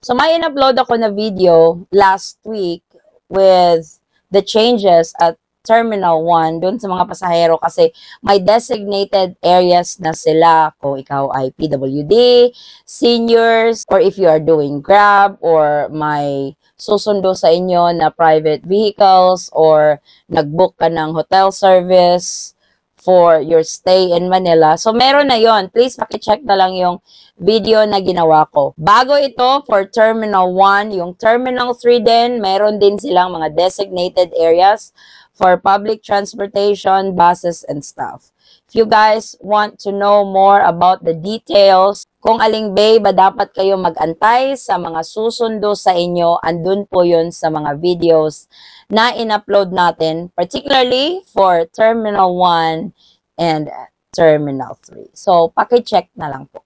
So, may in-upload ako na video last week with the changes at Terminal 1 dun sa mga pasahero kasi may designated areas na sila kung ikaw ay PWD, seniors, or if you are doing Grab or may susundo sa inyo na private vehicles or nag-book ka ng hotel service for your stay in Manila. So, meron na yon. Please, pakicheck na lang yung video na ginawa ko. Bago ito for Terminal 1, yung Terminal 3 din, meron din silang mga designated areas for public transportation, buses, and stuff. If you guys want to know more about the details, kung aling bay ba dapat kayo mag-antay sa mga susundo sa inyo, andun po yun sa mga videos na in-upload natin, particularly for Terminal 1 and Terminal 3. So, pakicheck na lang po.